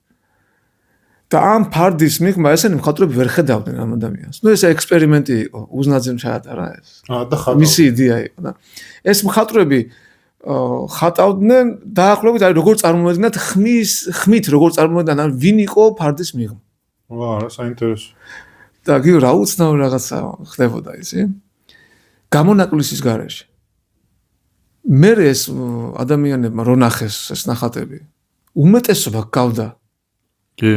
და ამ ფარდის მიღმა ესენი მხატვრები ვერ ხედავდნენ ამ ადამიანს. ეს ექსპერიმენტი იყო, უზნაძემ ჩაატარა ეს. და მისი იდეა იყო და ეს მხატვრები ხატავდნენ დაახლოებით აი როგორ წარმოედგინათ ხმით როგორ წარმოედგინათ ვინ იყო ფარდის მიღმა. რა საინტერესო. და გიო რა უცნაური რაღაცა ხდებოდა ისი. გამონაკლისის გარეშე. მე ეს ადამიანებმა რო ნახეს ეს ნახატები უმეტესობა გავდა კი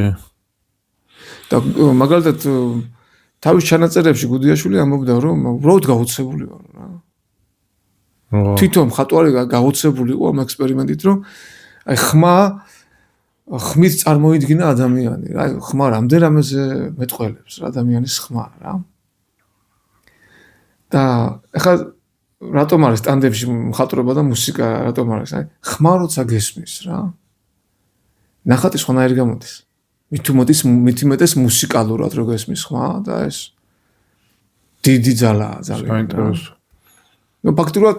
და მაგალითად თავის ჩანაწერებში გუდიაშვილი ამბობდა რომ უბრალოდ გაუცებული ვარ რა თვითონ მხატვარი გაუცებული იყო ამ ექსპერიმენტით რომ აი ხმით წარმოიდგინა ადამიანი რა ხმა რამდენამეზე მეტყველებს ადამიანის ხმა რა და ახლა რატომ არის ტანდემში მხატვრობა და მუსიკა რატომ არის აი ხმა როცა გესმის რა ნახატი სხვანაირი გამოდის მithumetes მუსიკალურად რო გესმის ხმა და ეს დიდი ძალაა ძალიან საინტერესო ნუ ფაქტურად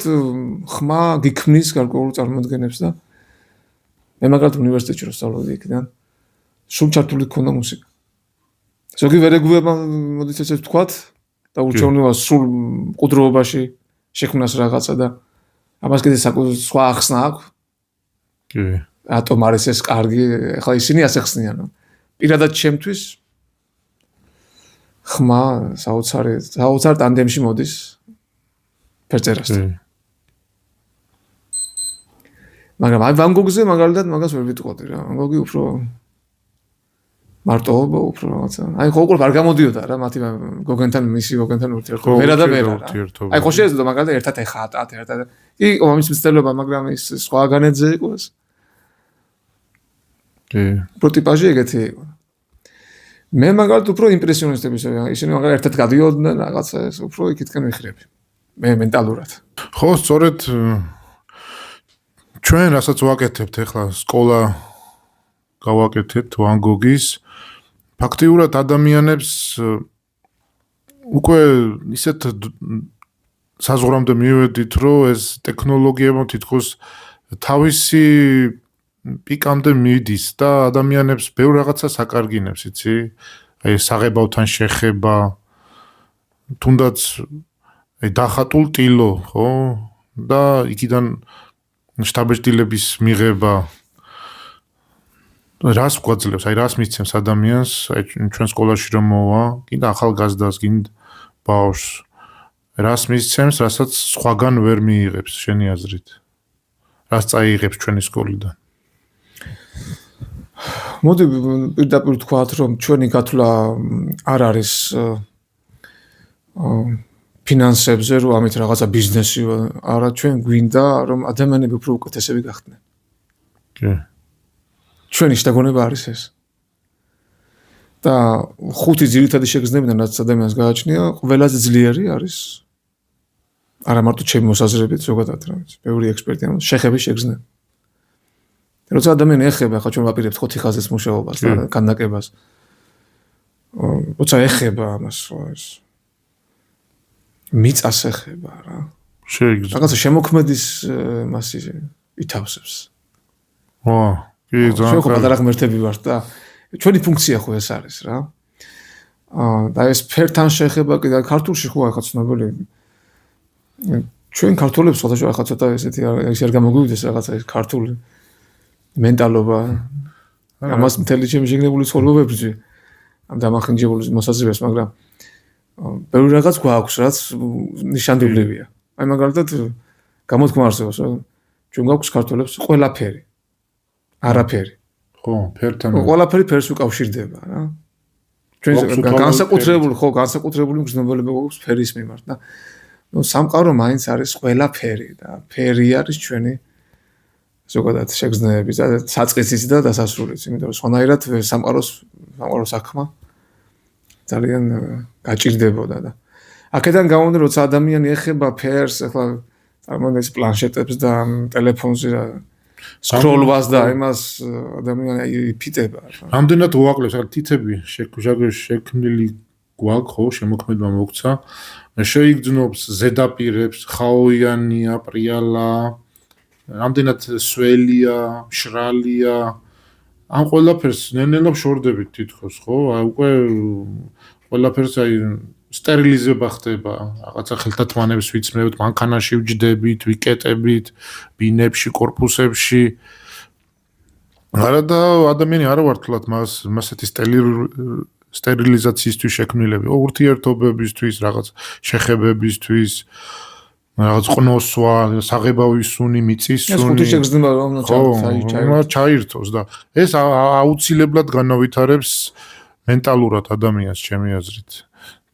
ხმა გიქმნის გარკვეულ წარმოადგენებს და მე მაგალითად უნივერსიტეტში რო სწავლობდი იქიდან სულ ჩართული ქონდა მუსიკა ზოგი ვერ ეგუება მოდით ესე ვთქვათ და ურჩევნია სულ მყუდროობაში შექმნას რაღაცა და ამას კიდე სხვა ახსნა აქვს კი რატომ არის ეს კარგი ახლა ისინი ასე ხსნიან პირადად ჩემთვის ხმა საოცარ ტანდემში მოდის ფერწერასთან მაგრამ აი ვან გოგზე მაგალითად მაგას ვერ ვიტყოდი რა ვან გოგი უფრო მარტოობა უფრო რაღაცა აი ხო უკვე არ გამოდიოდა რა მათი გოგენთან ურთიერთობა ვერა და ვერა აი ხო შეიძლება მაგალითად ერთად ეხატათ ერთად კი ამის მცდელობა მაგრამ ის სხვა განეძე იყო ეს კი პროტიპაჟი ეგეთი იყო მე მაგალითად უფრო იმპრესიონისტების ისინი მაგალითად ერთად გადიოდნენ რაღაცა ეს უფრო იქითკენ ვიხრები მე მენტალურად ხო სწორედ ჩვენ რასაც ვაკეთებთ ახლა სკოლა გავაკეთეთ ვან გოგის ფაქტიურად ადამიანებს უკვე ისეთ საზღვრამდე მივედით რომ ეს ტექნოლოგიები თითქოს თავისი პიკამდე მიდის და ადამიანებს ბევრ რაღაცას აკარგინებს იცი აი საღებავთან შეხება თუნდაც აი დახატულ ტილო ხო და იქიდან შტაბეჭდილების მიღება რას გვაძლევს აი რას მისცემს ადამიანს აი ჩვენ სკოლაში რომ მოვა კიდე ახალგაზრდას კიდე ბავშვს რას მისცემს რასაც სხვაგან ვერ მიიღებს შენი აზრით რას წაიღებს ჩვენი სკოლიდან მოდი პირდაპირ ვთქვათ რომ ჩვენი გათვლა არ არის ფინანსებზე რომ ამით რაღაცა ბიზნესი არა ჩვენ გვინდა რომ ადამიანები უფრო უკეთესები გახდნენ კი ჩვენი შთაგონება არის ეს და ხუთი ძირითადი შეგრძნებიდან რაც ადამიანს გააჩნია ყველაზე ძლიერი არის არა მარტო ჩემი მოსაზრებით ზოგადად რა ვიცი ბევრი ექსპერტი ამას შეხების შეგრძნება როცა ადამიანი ეხება ხა ჩვენ ვაპირებთ ხო თიხაზის მუშაობას და განაკებას როცა ეხება ამას ეს მიწას ეხება რა შეიძლება რაღაცა შემოქმედის მასი ითავსებს ვა კი ძალიან ხო პატარა ღმერთები ვართ და ჩვენი ფუნქცია ხო ეს არის რა და ეს ფერთან შეხება კიდე ქართულში ხო ახლა ცნობილი ჩვენ ქართულებს სხვადასხვა ახლა ცოტა ესეთი ის არ გამოგვივიდეს რაღაცა ეს ქართული მენტალობა ამას მთელი ჩემი შეგნებული ცხოვრებებში ამ დამახინჯებული მოსაზრებას მაგრამ ბევრი რაღაც გვაქვს რაც ნიშანდობლებია აი მაგალითად გამოთქმა არსებობს რა ჩვენ გვაქვს ქართულებს ყველაფერი არაფერი ხო ფერთან ყველაფერი ფერს უკავშირდება რა ჩვენ განსაკუთრებული მგრძნობელება გვაქვს ფერის მიმართ და ნუ სამყარო მაინც არის ყველაფერი და ფერი არის ჩვენი ზოგადად შეგრძნებები და საწყისიც და დასასრულიც იმიტომ რომ სხვანაირად სამყაროს საქმე ძალიან გაჭირდებოდა და აქედან გამომდინარე როცა ადამიანი ეხება ფერს ახლა წარმოიდგინეთ პლანშეტებს და ტელეფონზე სკროლვას და იმას ადამიანი იფიტება რამდენად უაკლებს ახლა თითები შექმნილი გვაქვს ხო შემოქმედება მოგცა შეიგრძნობს ზედაპირებს ხაოიანია პრიალა რამდენად სველია მშრალია ამ ყველაფერს ნელ-ნელა ვშორდებით თითქოს ხო აი უკვე ყველაფერს აი სტერილიზება ხდება რაღაცა ხელთათმანებს ვიცმევთ მანქანაში ვჯდებით ვიკეტებით ბინებში კორპუსებში არა და ადამიანი არა ვარ თლათ მასეთი სტერილიზაციისთვის შექმნილები ურთიერთობებისთვის რაღაც შეხებებისთვის რაღაც ყნოსვა, საღებავის სუნი, მიწის ეს სუნი. ხუთი შეგრძნება რომ ჩაირთოს და ეს აუცილებლად განავითარებს მენტალურად ადამიანს ჩემი აზრით.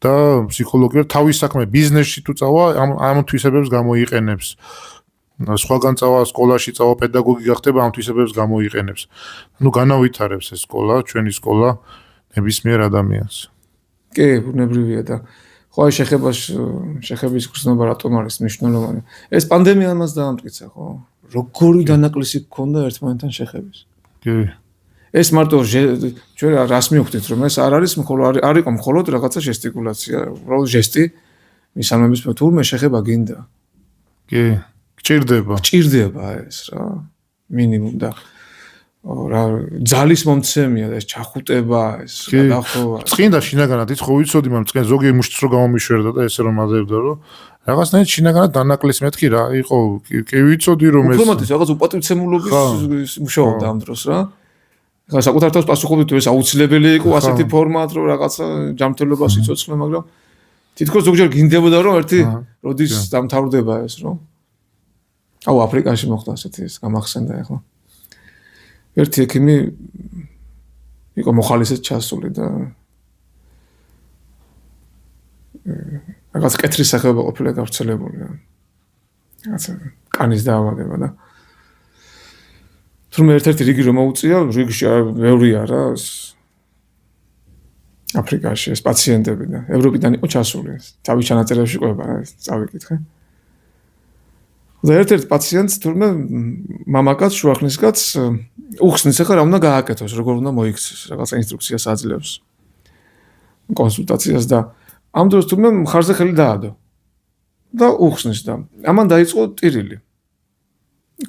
და ფსიქოლოგიურად თავის საქმე ბიზნესში თუ წავა, ამ თვისებებს გამოიყენებს. სხვაგან წავა, სკოლაში წავა, პედაგოგი გახდება, ამ თვისებებს გამოიყენებს. განავითარებს ეს სკოლა, ჩვენი სკოლა ნებისმიერ ადამიანს. კი, ბუნებრივია და ხო შეხების გრძნობა რატომ არის მნიშვნელოვანი? ეს პანდემია ამას დაამტკიცა, ხო? როგორი დანაკლისი გქონდა ერთმანეთთან შეხების. კი. ეს მარტო ჩვენ რას მივხვდით რომ ეს არ არის არ იყო მხოლოდ რაღაცა ჟესტიკულაცია, უბრალოდ ჟესტი მისამების თურმე შეხება გინდა. კი, გჭირდება ეს რა, მინიმუმ და რა ძალის მომცემია და ეს ჩახუტება, ეს გადახროვა. წინდა შინაგანად ის ხო ვიცოდი, მაგრამ წინ ზოგი მუშტს რო გამომიშვერდა და ესე რომ აძებდა რომ რაღაცნაირად შინაგანად დანაკლისი მეთქი რა იყო, კი ვიცოდი რომ ეს უბრალოდ რაღაც უპატივცემულობის მუშაობდა ამ დროს რა. ხა საკუთარ თავს პასუხობდით თუ ეს აუცილებელი იყო ასეთი ფორმატ რომ რაღაცა ჯანმრთელობას იწოცხლე, მაგრამ თითქოს ზოგჯერ გინდებოდა რომ ერთი როდის დამთავრდება ეს რომ აუ აფრიკაში მოხდა ასეთი ეს გამახსენდა ახლა. ერთი ექიმი იყო მოხალისედ ჩასული და რაღაც კეთრის სახეობა ყოფილა გავრცელებული. რაღაცა კანის დაავადება და თუმცა ერთ-ერთი რიგი რომ მოუწია, რიგში მეორეა რა აფრიკაში ეს პაციენტები და ევროპიდან იყო ჩასული. თავის ჩანაწერებში ყვება ეს წავიკითხე. და ერთ-ერთ პაციენტს თურმე მამაკაც შუახნისკაც უხსნის ახლა რა უნდა გააკეთოს, როგორ უნდა მოიქცეს, რაღაცა ინსტრუქციას აძლევს კონსულტაციას და ამ დროს თურმე მხარზე ხელი დაადო. და უხსნის და ამან დაიწყო ტირილი.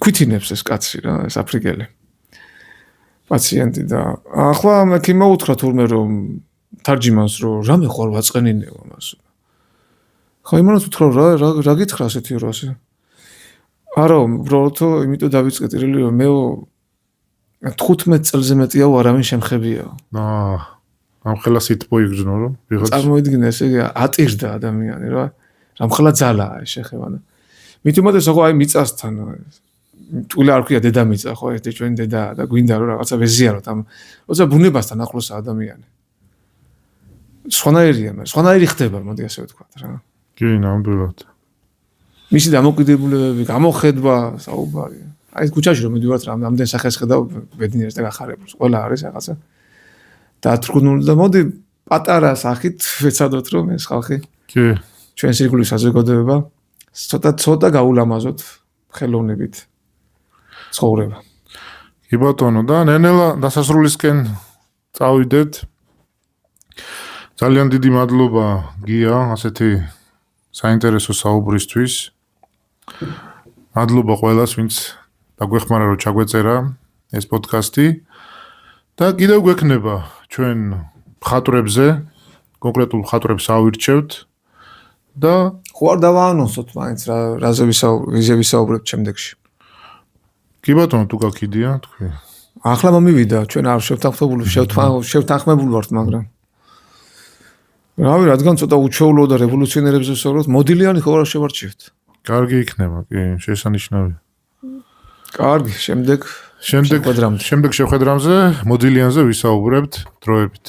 ქვითინებს ეს კაცი რა, ეს აფრიკელი პაციენტი და ახლა მექიმმა უთხრა თურმე რომ თარჯიმანს რომ რამე ხარ ვაწყენინეო მას. ხა იმანაც უთხრა რა გითხრა ასეთი როას. არა, უბრალოდ იმიტომ დავიწყე ტირილი რომ მე 15 წელზე მეტია არავინ შემხებია. ამ ხელა სიტყვა იგრძნო რომ ვიღაც წარმოიდგინე ესე ატირდა ადამიანი რა. რამხელა ძალაა ეს შეხება და მით უმეტეს ხო აი მიწასთან თულა არ ქვია დედამიწა ხო ეს ჩვენი დედა და გვინდა რომ რაღაცა ვეზიაროთ ამ როცა ბუნებასთან ახლოსა ადამიანი სხვანაირი ხდება მოდი ასე ვთქვა რა კი ნამდვილად მისი დამოკიდებულებები გამოხედვა საუბარი აი ქუჩაში რომ მიდივართ რამდენ სახეს ხედავ ბედნიერს და გახარებულს ყველა არის რაღაცა დათრგუნული და მოდი პატარა სახით ვეცადოთ რომ ეს ხალხი კი ჩვენს ირგვლივ საზოგადოება ცოტა გაულამაზოთ ხელოვნებით ცხოვრება. კი ბატონო და ნენელა დასასრულისკენ წავიდეთ. ძალიან დიდი მადლობა გია ასეთი საინტერესო საუბრისთვის. მადლობა ყველას ვინც დაგვეხმარა რომ ჩაგვეწერა ეს პოდკასტი და კიდევ გვექნება ჩვენ მხატვრებზე, კონკრეტულ მხატვრებს ავირჩევთ და ხო არ დავაანონსოთ მაინც რაზე ვისაუბრებთ შემდეგში. კი ბატონო თუ გაქიდია თქვი. ახლა მომივიდა ჩვენ არ შევთანხმებული ვართ მაგრამ რავი რადგან ცოტა უჩვეულო და რევოლუციონერებზე ვსაუბრობთ მოდილიანი ხო არ შევარჩიეთ. კარგი იქნება კი შესანიშნავია. კარგი შემდეგ შეხვედრამდე მოდილიანზე ვისაუბრებთ დროებით.